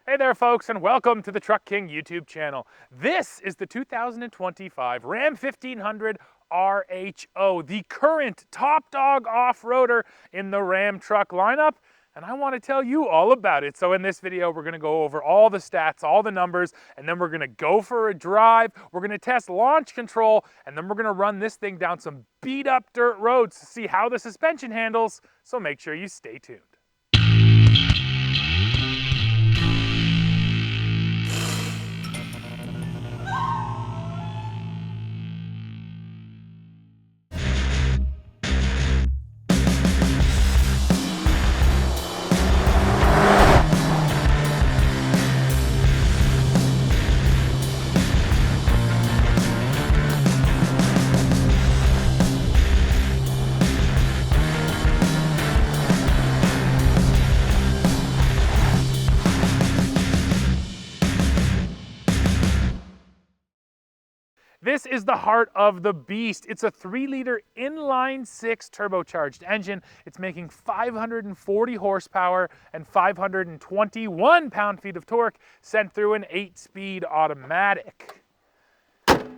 Hey there folks, and welcome to the Truck King YouTube channel. This is the 2025 Ram 1500 RHO, the current top dog off-roader in the Ram truck lineup, and I want to tell you all about it. So in this video, we're going to go over all the stats, all the numbers, and then we're going to go for a drive, we're going to test launch control, and then we're going to run this thing down some beat up dirt roads to see how the suspension handles, so make sure you stay tuned. This is the heart of the beast. It's a 3-liter inline-6 turbocharged engine. It's making 540 horsepower and 521 pound-feet of torque sent through an 8-speed automatic.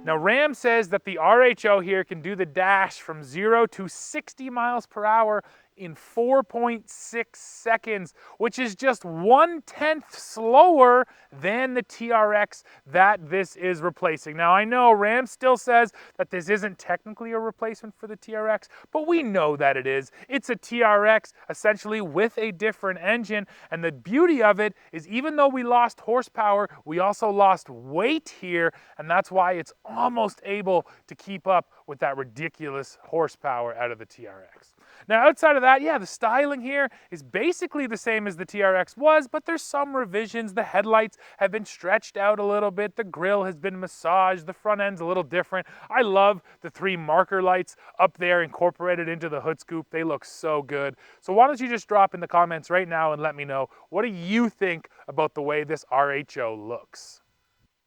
Now Ram says that the RHO here can do the dash from 0 to 60 miles per hour in 4.6 seconds, which is just 1/10 slower than the TRX that this is replacing. Now I know Ram still says that this isn't technically a replacement for the TRX, but we know that it is. It's a TRX essentially with a different engine, and the beauty of it is even though we lost horsepower, we also lost weight here, and that's why it's almost able to keep up with that ridiculous horsepower out of the TRX. Now outside of that, yeah, the styling here is basically the same as the TRX was, but there's some revisions. The headlights have been stretched out a little bit, the grille has been massaged, the front end's a little different. I love the 3 marker lights up there incorporated into the hood scoop. They look so good. So why don't you just drop in the comments right now and let me know, what do you think about the way this RHO looks?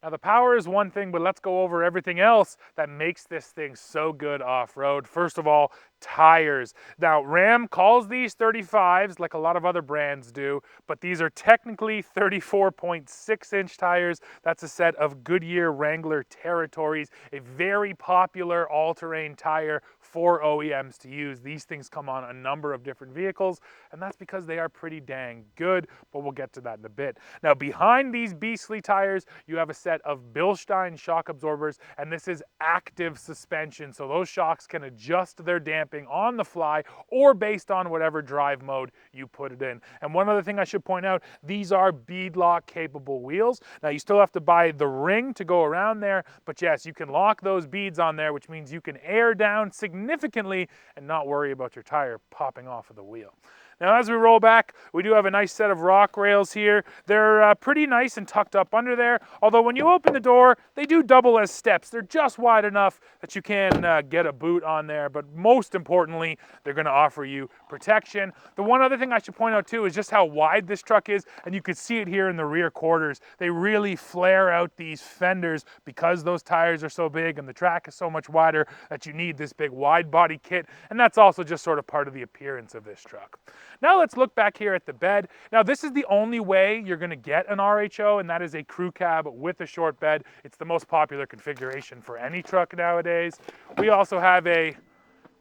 Now the power is one thing, but let's go over everything else that makes this thing so good off-road. First of all, tires. Now Ram calls these 35s like a lot of other brands do, but these are technically 34.6-inch tires. That's a set of Goodyear Wrangler Territories, a very popular all-terrain tire for OEMs to use. These things come on a number of different vehicles, and that's because they are pretty dang good, but we'll get to that in a bit. Now behind these beastly tires, you have a set of Bilstein shock absorbers, and this is active suspension, so those shocks can adjust their damping on the fly or based on whatever drive mode you put it in. And one other thing I should point out, these are beadlock capable wheels. Now you still have to buy the ring to go around there, but yes, you can lock those beads on there, which means you can air down significantly and not worry about your tire popping off of the wheel. Now as we roll back, we do have a nice set of rock rails here. They're pretty nice and tucked up under there, although when you open the door, they do double as steps. They're just wide enough that you can get a boot on there, but most importantly, they're going to offer you protection. The one other thing I should point out too is just how wide this truck is, and you can see it here in the rear quarters. They really flare out these fenders because those tires are so big and the track is so much wider that you need this big wide body kit, and that's also just sort of part of the appearance of this truck. Now let's look back here at the bed. Now this is the only way you're going to get an RHO, and that is a crew cab with a short bed. It's the most popular configuration for any truck nowadays. We also have a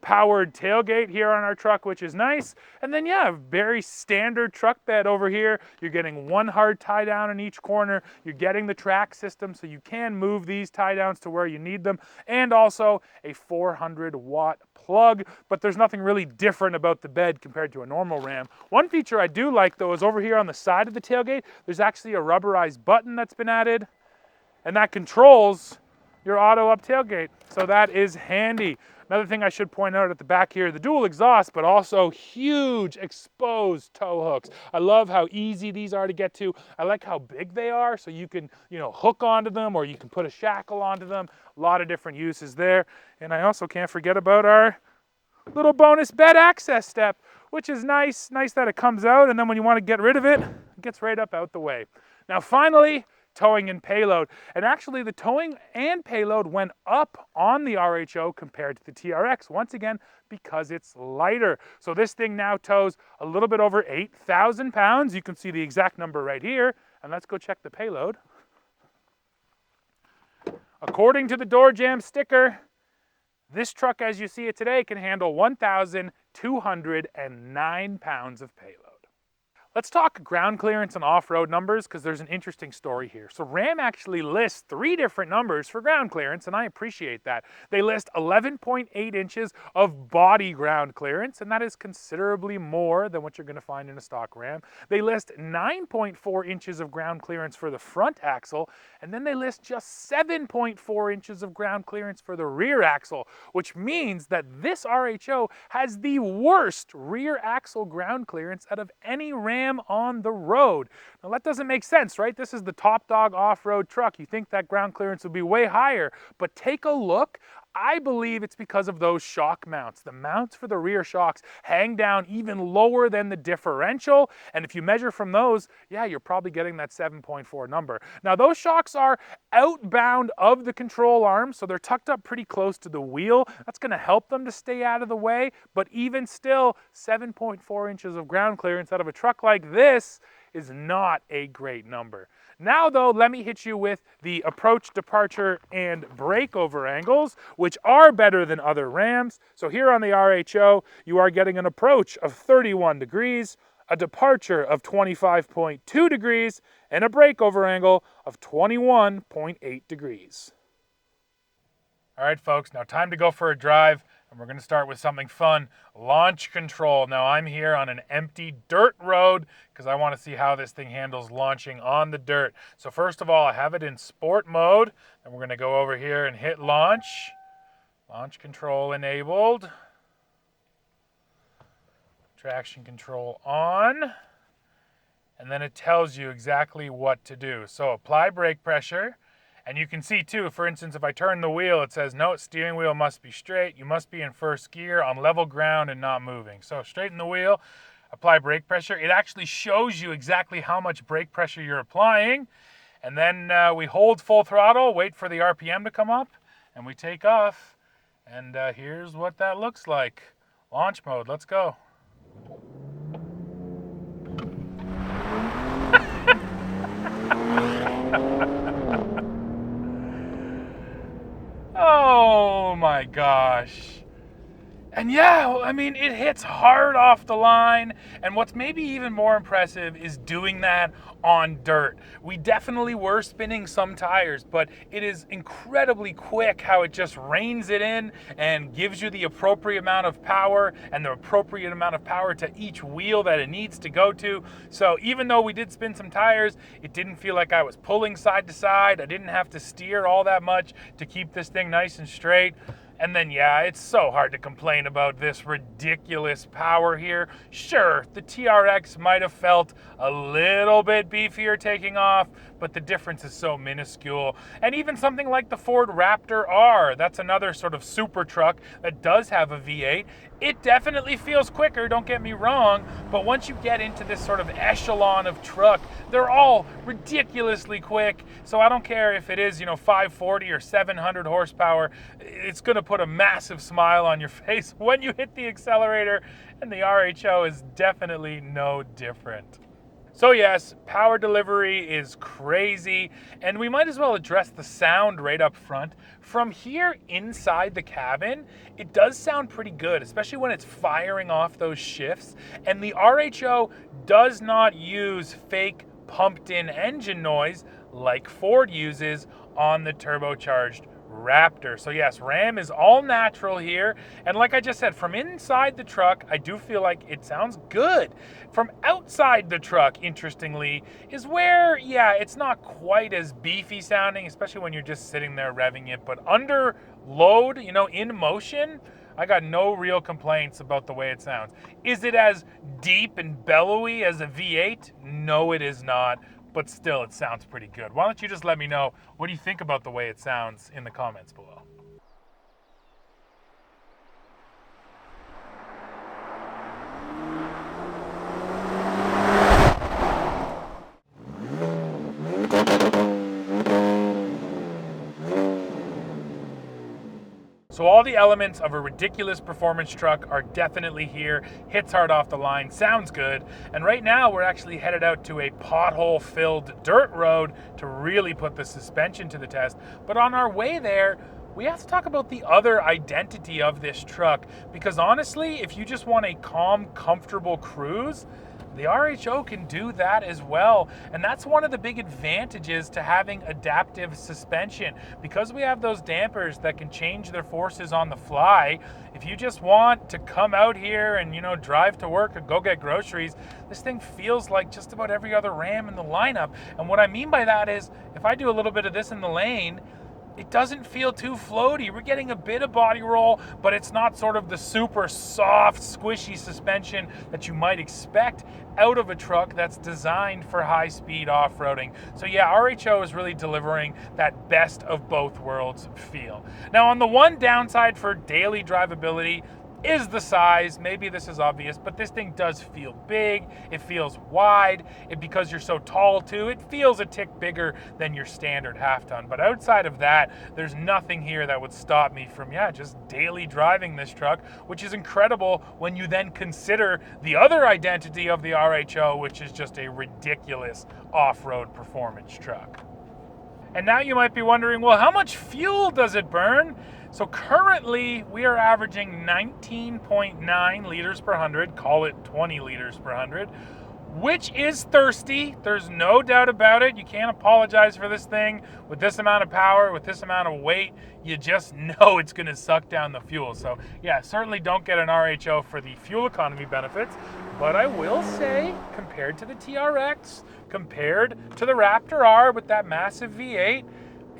powered tailgate here on our truck, which is nice. And then yeah, very standard truck bed over here. You're getting one hard tie down in each corner. You're getting the track system so you can move these tie downs to where you need them, and also a 400-watt plug, but there's nothing really different about the bed compared to a normal Ram. One feature I do like though is over here on the side of the tailgate, there's actually a rubberized button that's been added, and that controls your auto up tailgate, so that is handy. Another thing I should point out at the back here, the dual exhaust, but also huge exposed tow hooks. I love how easy these are to get to. I like how big they are, so you can, hook onto them, or you can put a shackle onto them. A lot of different uses there. And I also can't forget about our little bonus bed access step, which is nice. Nice that it comes out, and then when you want to get rid of it, it gets right up out the way. Now finally, towing and payload. And actually the towing and payload went up on the RHO compared to the TRX, once again, because it's lighter. So this thing now tows a little bit over 8,000 pounds. You can see the exact number right here And let's go check the payload. According to the door jamb sticker, this truck, as you see it today, can handle 1,209 pounds of payload. Let's talk ground clearance and off-road numbers because there's an interesting story here. So Ram actually lists 3 different numbers for ground clearance, and I appreciate that. They list 11.8 inches of body ground clearance, and that is considerably more than what you're going to find in a stock Ram. They list 9.4 inches of ground clearance for the front axle, and then they list just 7.4 inches of ground clearance for the rear axle, which means that this RHO has the worst rear axle ground clearance out of any Ram on the road. Now that doesn't make sense, right? This is the top dog off-road truck. You think that ground clearance would be way higher, but take a look. I believe it's because of those shock mounts. The mounts for the rear shocks hang down even lower than the differential, and if you measure from those, yeah, you're probably getting that 7.4 number. Now those shocks are outbound of the control arm, so they're tucked up pretty close to the wheel. That's going to help them to stay out of the way, but even still, 7.4 inches of ground clearance out of a truck like this is not a great number. Now though, let me hit you with the approach, departure, and breakover angles, which are better than other Rams. So here on the RHO, you are getting an approach of 31 degrees, a departure of 25.2 degrees, and a breakover angle of 21.8 degrees. All right, folks, now time to go for a drive. And we're going to start with something fun, launch control. Now I'm here on an empty dirt road because I want to see how this thing handles launching on the dirt. So first of all, I have it in sport mode, and we're going to go over here and hit launch. Launch control enabled. Traction control on. And then it tells you exactly what to do. So apply brake pressure. And you can see too, for instance, if I turn the wheel, it says, no, steering wheel must be straight. You must be in first gear on level ground and not moving. So straighten the wheel, apply brake pressure. It actually shows you exactly how much brake pressure you're applying. And then we hold full throttle, wait for the RPM to come up, and we take off. And here's what that looks like. Launch mode, let's go. Oh my gosh. And yeah, I mean, it hits hard off the line. And what's maybe even more impressive is doing that on dirt. We definitely were spinning some tires, but it is incredibly quick how it just reins it in and gives you the appropriate amount of power and the appropriate amount of power to each wheel that it needs to go to. So even though we did spin some tires, it didn't feel like I was pulling side to side. I didn't have to steer all that much to keep this thing nice and straight. And then, yeah, it's so hard to complain about this ridiculous power here. Sure, the TRX might have felt a little bit beefier taking off, but the difference is so minuscule. And even something like the Ford Raptor R, that's another sort of super truck that does have a V8. It definitely feels quicker, don't get me wrong, but once you get into this sort of echelon of truck, they're all ridiculously quick. So I don't care if it is, 540 or 700 horsepower, it's gonna put a massive smile on your face when you hit the accelerator, and the RHO is definitely no different. So yes, power delivery is crazy, and we might as well address the sound right up front. From here inside the cabin, it does sound pretty good, especially when it's firing off those shifts, and the RHO does not use fake pumped-in engine noise like Ford uses on the turbocharged Raptor. So yes, Ram is all natural here, and like I just said, from inside the truck, I do feel like it sounds good. From outside the truck, interestingly, is where, yeah, it's not quite as beefy sounding, especially when you're just sitting there revving it, but under load, in motion, I got no real complaints about the way it sounds. Is it as deep and bellowy as a V8? No, it is not. But still, it sounds pretty good. Why don't you just let me know, what do you think about the way it sounds in the comments below? So all the elements of a ridiculous performance truck are definitely here. Hits hard off the line, sounds good. And right now we're actually headed out to a pothole-filled dirt road to really put the suspension to the test. But on our way there, we have to talk about the other identity of this truck, because honestly, if you just want a calm, comfortable cruise, the RHO can do that as well. And that's one of the big advantages to having adaptive suspension. Because we have those dampers that can change their forces on the fly, if you just want to come out here and, drive to work or go get groceries, this thing feels like just about every other Ram in the lineup. And what I mean by that is, if I do a little bit of this in the lane, it doesn't feel too floaty. We're getting a bit of body roll, but it's not sort of the super soft, squishy suspension that you might expect out of a truck that's designed for high-speed off-roading. So yeah, RHO is really delivering that best of both worlds feel. Now, on the one downside for daily drivability is the size. Maybe this is obvious, but this thing does feel big. It feels wide. Because you're so tall too, it feels a tick bigger than your standard half ton. But outside of that, there's nothing here that would stop me from, just daily driving this truck, which is incredible when you then consider the other identity of the RHO, which is just a ridiculous off-road performance truck. And now you might be wondering, well, how much fuel does it burn? So currently we are averaging 19.9 liters per 100, call it 20 liters per 100, which is thirsty. There's no doubt about it. You can't apologize for this thing. With this amount of power, with this amount of weight, you just know it's gonna suck down the fuel. So yeah, certainly don't get an RHO for the fuel economy benefits, but I will say, compared to the TRX, compared to the Raptor R with that massive V8,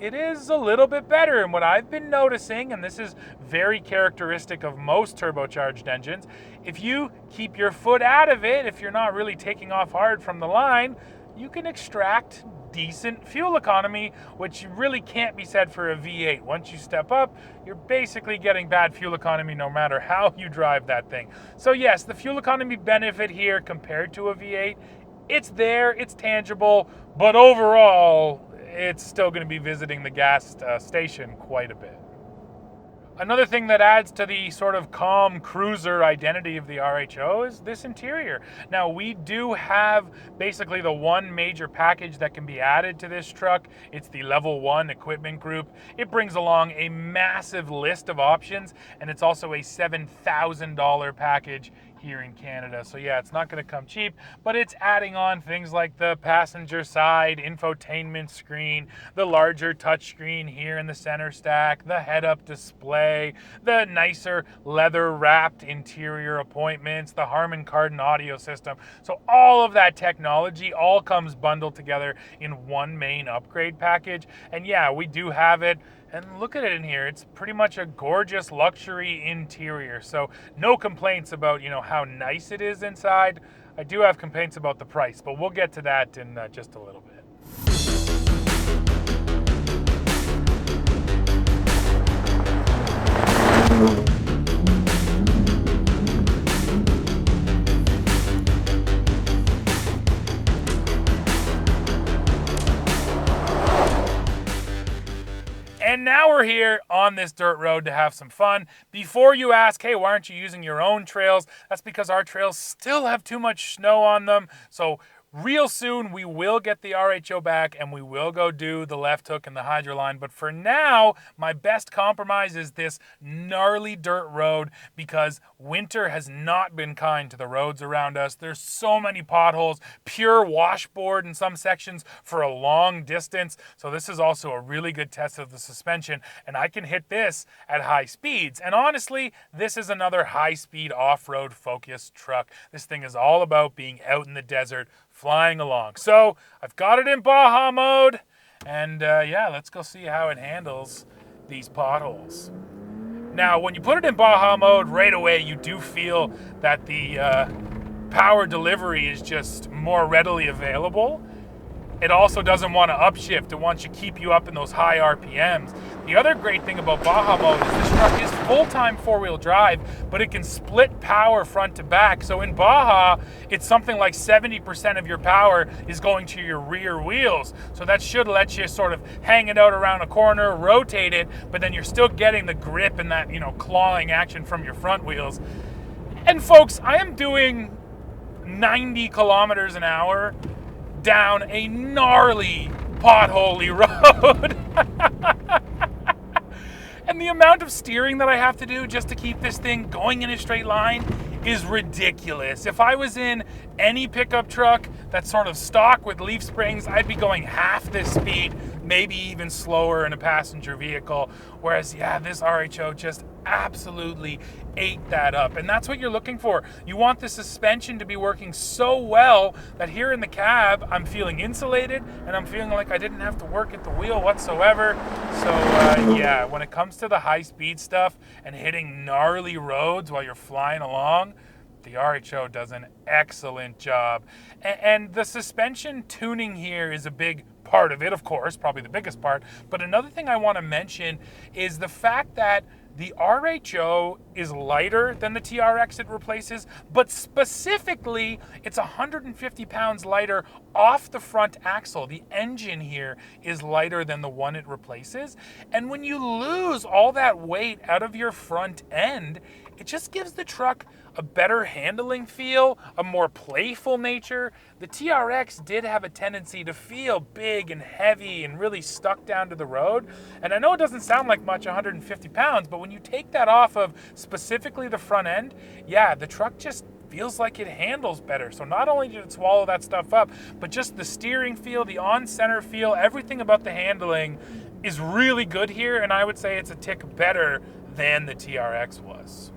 it is a little bit better. And what I've been noticing, and this is very characteristic of most turbocharged engines, if you keep your foot out of it, if you're not really taking off hard from the line, you can extract decent fuel economy, which really can't be said for a V8. Once you step up, you're basically getting bad fuel economy no matter how you drive that thing. So yes, the fuel economy benefit here compared to a V8, it's there, it's tangible, but overall, it's still going to be visiting the gas station quite a bit. Another thing that adds to the sort of calm cruiser identity of the RHO is this interior. Now, we do have basically the one major package that can be added to this truck. It's the Level 1 equipment group. It brings along a massive list of options, and it's also a $7,000 package here in Canada. So yeah, it's not going to come cheap, but it's adding on things like the passenger side infotainment screen, the larger touchscreen here in the center stack, the head-up display, the nicer leather-wrapped interior appointments, the Harman Kardon audio system. So all of that technology all comes bundled together in one main upgrade package. And yeah, we do have it. And look at it in here. It's pretty much a gorgeous luxury interior. So no complaints about, how nice it is inside. I do have complaints about the price, but we'll get to that in just a little bit. And now we're here on this dirt road to have some fun. Before you ask, hey, why aren't you using your own trails? That's because our trails still have too much snow on them. So real soon, we will get the RHO back and we will go do the left hook and the Hydroline. But for now, my best compromise is this gnarly dirt road, because winter has not been kind to the roads around us. There's so many potholes, pure washboard in some sections for a long distance. So this is also a really good test of the suspension, and I can hit this at high speeds. And honestly, this is another high-speed off-road focused truck. This thing is all about being out in the desert, flying along. So I've got it in Baja mode, and yeah, let's go see how it handles these potholes. Now, when you put it in Baja mode, right away you do feel that the power delivery is just more readily available. It also doesn't want to upshift. It wants to keep you up in those high RPMs. The other great thing about Baja mode is this truck is full-time four-wheel drive, but it can split power front to back. So in Baja, it's something like 70% of your power is going to your rear wheels. So that should let you sort of hang it out around a corner, rotate it, but then you're still getting the grip and that, clawing action from your front wheels. And folks, I am doing 90 kilometers an hour down a gnarly, potholey road. And the amount of steering that I have to do just to keep this thing going in a straight line is ridiculous. If I was in any pickup truck that's sort of stock with leaf springs, I'd be going half this speed, maybe even slower in a passenger vehicle. Whereas, yeah, this RHO just absolutely ate that up. And that's what you're looking for. You want the suspension to be working so well that here in the cab, I'm feeling insulated and I'm feeling like I didn't have to work at the wheel whatsoever. So yeah, when it comes to the high speed stuff and hitting gnarly roads while you're flying along, the RHO does an excellent job. And the suspension tuning here is a big part of it, of course, probably the biggest part. But another thing I want to mention is the fact that the RHO is lighter than the TRX it replaces, but specifically, it's 150 pounds lighter off the front axle. The engine here is lighter than the one it replaces. And when you lose all that weight out of your front end, it just gives the truck a better handling feel, a more playful nature. The TRX did have a tendency to feel big and heavy and really stuck down to the road. And I know it doesn't sound like much, 150 pounds, but when you take that off of specifically the front end, yeah, the truck just feels like it handles better. So not only did it swallow that stuff up, but just the steering feel, the on-center feel, everything about the handling is really good here. And I would say it's a tick better than the TRX was.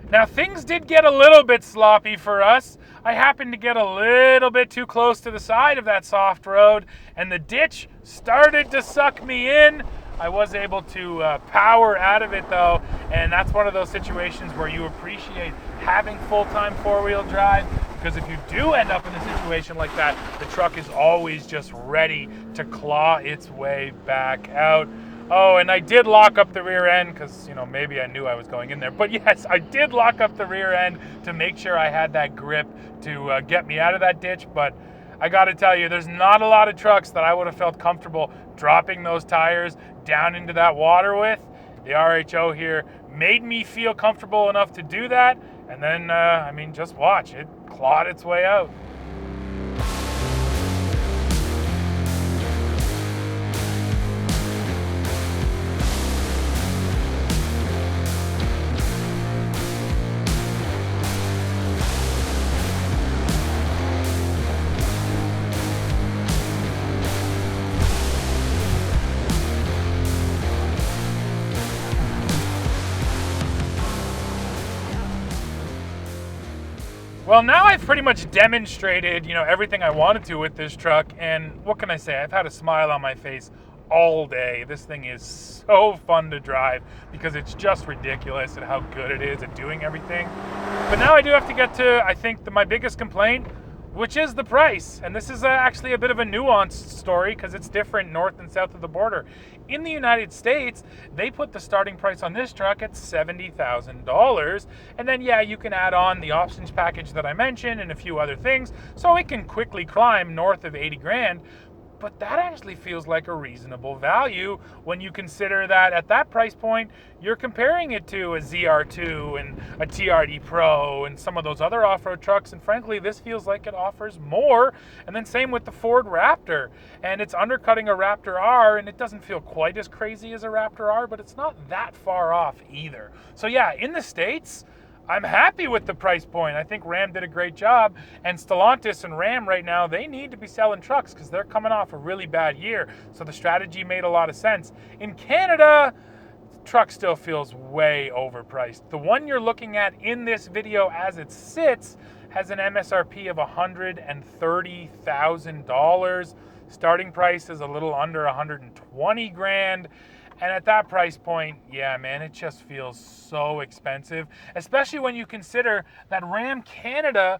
Now, things did get a little bit sloppy for us. I happened to get a little bit too close to the side of that soft road, and the ditch started to suck me in. I was able to power out of it, though, and that's one of those situations where you appreciate having full-time four-wheel drive, because if you do end up in a situation like that, the truck is always just ready to claw its way back out. Oh, and I did lock up the rear end because, maybe I knew I was going in there. But yes, I did lock up the rear end to make sure I had that grip to get me out of that ditch. But I got to tell you, there's not a lot of trucks that I would have felt comfortable dropping those tires down into that water with. The RHO here made me feel comfortable enough to do that. And then, just watch. It clawed its way out. Well, now I've pretty much demonstrated, everything I wanted to with this truck, and what can I say? I've had a smile on my face all day. This thing is so fun to drive because it's just ridiculous at how good it is at doing everything. But now I do have to get to, I think, my biggest complaint, which is the price. And this is actually a bit of a nuanced story because it's different north and south of the border. In the United States, they put the starting price on this truck at $70,000. And then, yeah, you can add on the options package that I mentioned and a few other things, so it can quickly climb north of 80 grand. But that actually feels like a reasonable value when you consider that at that price point, you're comparing it to a ZR2 and a TRD Pro and some of those other off-road trucks. And frankly, this feels like it offers more. And then same with the Ford Raptor. And it's undercutting a Raptor R, and it doesn't feel quite as crazy as a Raptor R, but it's not that far off either. So yeah, in the States, I'm happy with the price point. I think Ram did a great job, and Stellantis and Ram right now, they need to be selling trucks because they're coming off a really bad year. So the strategy made a lot of sense. In Canada, the truck still feels way overpriced. The one you're looking at in this video as it sits has an MSRP of $130,000. Starting price is a little under 120 grand. And at that price point, yeah, man, it just feels so expensive, especially when you consider that Ram Canada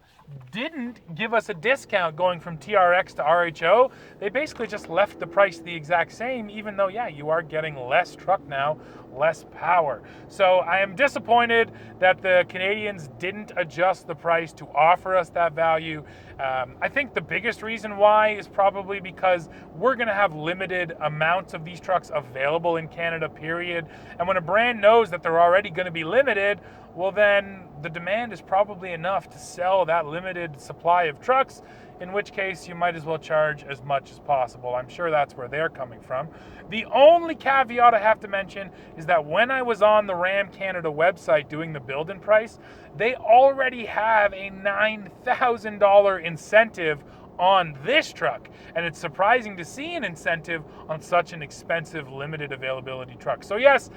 didn't give us a discount going from TRX to RHO. They basically just left the price the exact same, even though, yeah, you are getting less truck now, less power. So I am disappointed that the Canadians didn't adjust the price to offer us that value. I think the biggest reason why is probably because we're going to have limited amounts of these trucks available in Canada, period. And when a brand knows that they're already going to be limited, well, then the demand is probably enough to sell that limited supply of trucks, in which case you might as well charge as much as possible. I'm sure that's where they're coming from. The only caveat I have to mention is that when I was on the Ram Canada website doing the build-in price, they already have a $9,000 incentive on this truck, and it's surprising to see an incentive on such an expensive limited availability truck. So yes,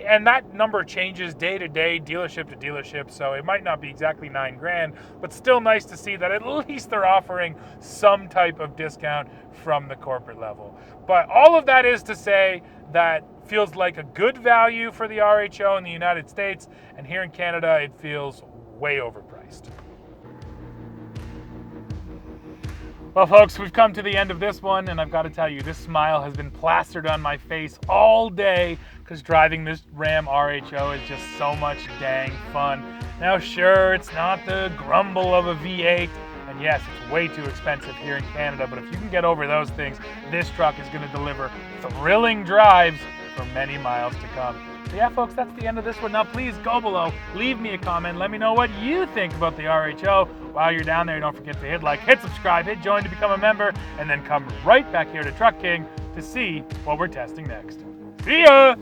and that number changes day to day, dealership to dealership, so it might not be exactly $9,000, but still nice to see that at least they're offering some type of discount from the corporate level. But all of that is to say that feels like a good value for the RHO in the United States, and here in Canada it feels way overpriced. Well, folks, we've come to the end of this one, and I've got to tell you, this smile has been plastered on my face all day because driving this Ram RHO is just so much dang fun. Now, sure, it's not the grumble of a V8, and yes, it's way too expensive here in Canada, but if you can get over those things, this truck is going to deliver thrilling drives for many miles to come. So yeah, folks, that's the end of this one. Now, please go below, leave me a comment, let me know what you think about the RHO. While you're down there, don't forget to hit like, hit subscribe, hit join to become a member, and then come right back here to Truck King to see what we're testing next. See ya!